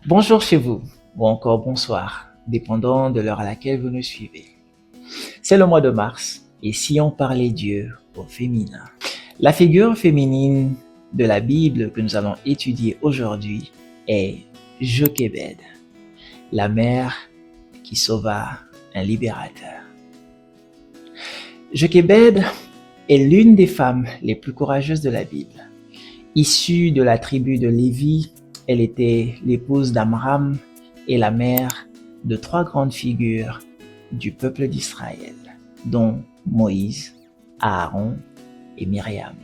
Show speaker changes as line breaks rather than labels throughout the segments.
Bonjour chez vous, ou encore bonsoir, dépendant de l'heure à laquelle vous nous suivez. C'est le mois de mars, et si on parlait Dieu au féminin? La figure féminine de la Bible que nous allons étudier aujourd'hui est Jochébed, la mère qui sauva un libérateur. Jochébed est l'une des femmes les plus courageuses de la Bible. Issue de la tribu de Lévi, elle était l'épouse d'Amram et la mère de trois grandes figures du peuple d'Israël, dont Moïse, Aaron et Myriam.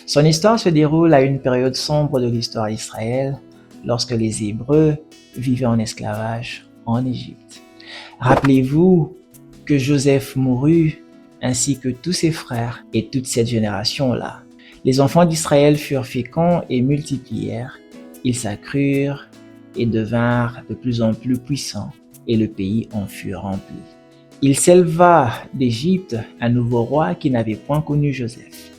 Son histoire se déroule à une période sombre de l'histoire d'Israël, lorsque les Hébreux vivaient en esclavage en Égypte. Rappelez-vous que Joseph mourut, ainsi que tous ses frères et toute cette génération-là. Les enfants d'Israël furent féconds et multiplièrent, ils s'accrurent et devinrent de plus en plus puissants, et le pays en fut rempli. Il s'éleva d'Égypte un nouveau roi qui n'avait point connu Joseph.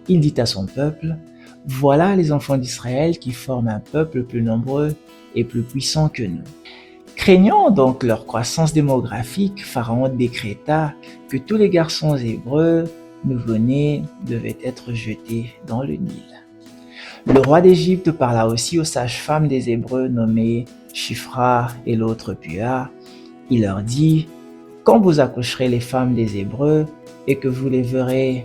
Il dit à son peuple: « Voilà les enfants d'Israël qui forment un peuple plus nombreux et plus puissant que nous. » Craignant donc leur croissance démographique, Pharaon décréta que tous les garçons hébreux nouveau-nés devaient être jetés dans le Nil. Le roi d'Égypte parla aussi aux sages-femmes des Hébreux nommées Shifra et l'autre Pua. Il leur dit: « Quand vous accoucherez les femmes des Hébreux et que vous les verrez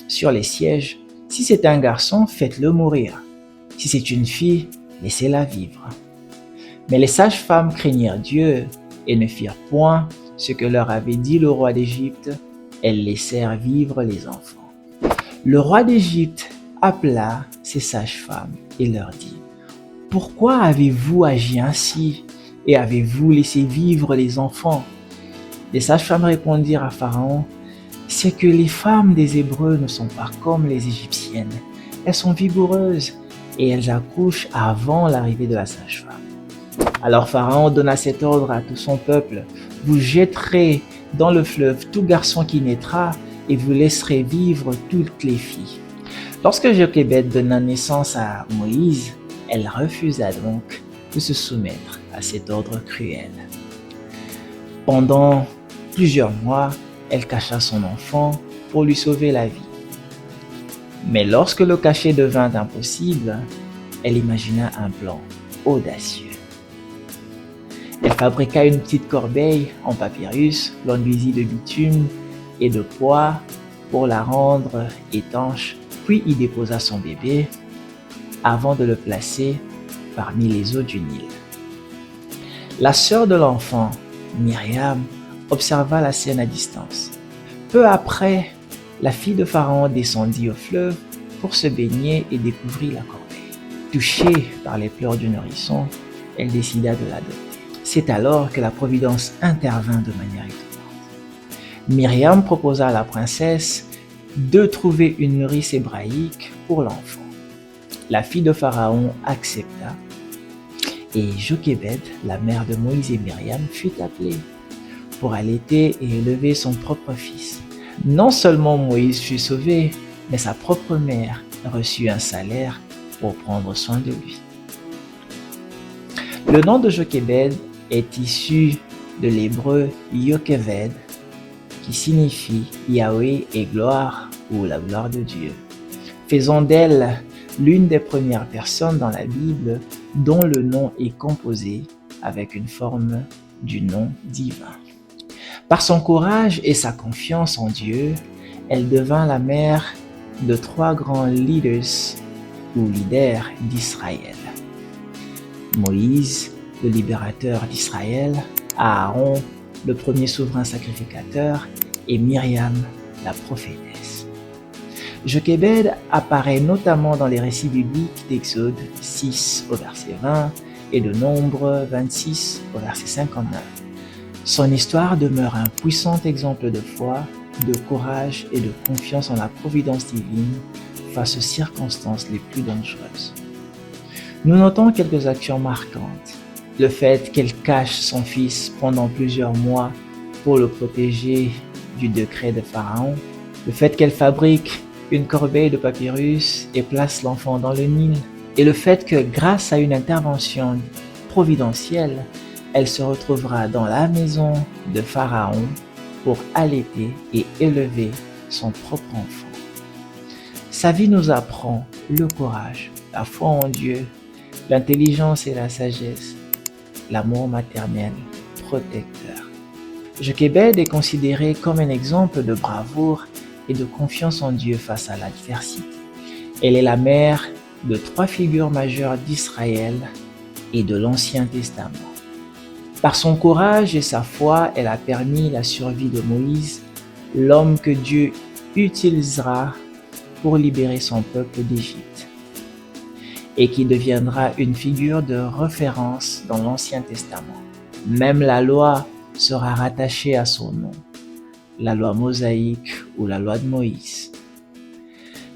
sur les sièges, si c'est un garçon, faites-le mourir. Si c'est une fille, laissez-la vivre. » Mais les sages-femmes craignirent Dieu et ne firent point ce que leur avait dit le roi d'Égypte. Elles laissèrent vivre les enfants. Le roi d'Égypte appela ses sages-femmes et leur dit: « Pourquoi avez-vous agi ainsi et avez-vous laissé vivre les enfants ?» Les sages-femmes répondirent à Pharaon: « C'est que les femmes des Hébreux ne sont pas comme les Égyptiennes. Elles sont vigoureuses et elles accouchent avant l'arrivée de la sage-femme. » Alors Pharaon donna cet ordre à tout son peuple: « Vous jetterez dans le fleuve tout garçon qui naîtra, et vous laisserez vivre toutes les filles. » Lorsque Jochébed donna naissance à Moïse, elle refusa donc de se soumettre à cet ordre cruel. Pendant plusieurs mois, elle cacha son enfant pour lui sauver la vie. Mais lorsque le cacher devint impossible, elle imagina un plan audacieux. Elle fabriqua une petite corbeille en papyrus, l'enduisit de bitume et de poix pour la rendre étanche, puis y déposa son bébé avant de le placer parmi les eaux du Nil. La sœur de l'enfant, Myriam, observa la scène à distance. Peu après, la fille de Pharaon descendit au fleuve pour se baigner et découvrit la corbeille. Touchée par les pleurs du nourrisson, elle décida de l'adopter. C'est alors que la Providence intervint de manière étonnante. Myriam proposa à la princesse de trouver une nourrice hébraïque pour l'enfant. La fille de Pharaon accepta et Jochébed, la mère de Moïse et Myriam, fut appelée pour allaiter et élever son propre fils. Non seulement Moïse fut sauvé, mais sa propre mère reçut un salaire pour prendre soin de lui. Le nom de Jochébed est issu de l'hébreu Yocheved, qui signifie Yahweh est gloire ou la gloire de Dieu, faisant d'elle l'une des premières personnes dans la Bible dont le nom est composé avec une forme du nom divin. Par son courage et sa confiance en Dieu, elle devint la mère de trois grands leaders d'Israël: Moïse, le libérateur d'Israël, Aaron, le premier souverain sacrificateur, et Myriam, la prophétesse. Jochébed apparaît notamment dans les récits bibliques d'Exode 6 au verset 20 et de Nombre 26 au verset 59. Son histoire demeure un puissant exemple de foi, de courage et de confiance en la providence divine face aux circonstances les plus dangereuses. Nous notons quelques actions marquantes. Le fait qu'elle cache son fils pendant plusieurs mois pour le protéger du décret de Pharaon, le fait qu'elle fabrique une corbeille de papyrus et place l'enfant dans le Nil, Et le fait que grâce à une intervention providentielle, elle se retrouvera dans la maison de Pharaon pour allaiter et élever son propre enfant. Sa vie nous apprend le courage, la foi en Dieu, l'intelligence et la sagesse, l'amour maternel protecteur. Jochebed est considérée comme un exemple de bravoure et de confiance en Dieu face à l'adversité. Elle est la mère de 3 figures majeures d'Israël et de l'Ancien Testament. Par son courage et sa foi, elle a permis la survie de Moïse, l'homme que Dieu utilisera pour libérer son peuple d'Égypte, et qui deviendra une figure de référence dans l'Ancien Testament. Même la loi sera rattachée à son nom, la loi mosaïque ou la loi de Moïse.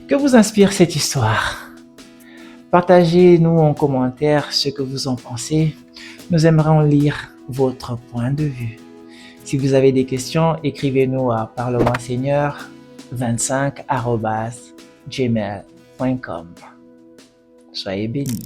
Que vous inspire cette histoire? Partagez-nous en commentaire ce que vous en pensez. Nous aimerions lire votre point de vue. Si vous avez des questions, écrivez-nous à parle-moi-seigneur25@gmail.com. Soyez bénis.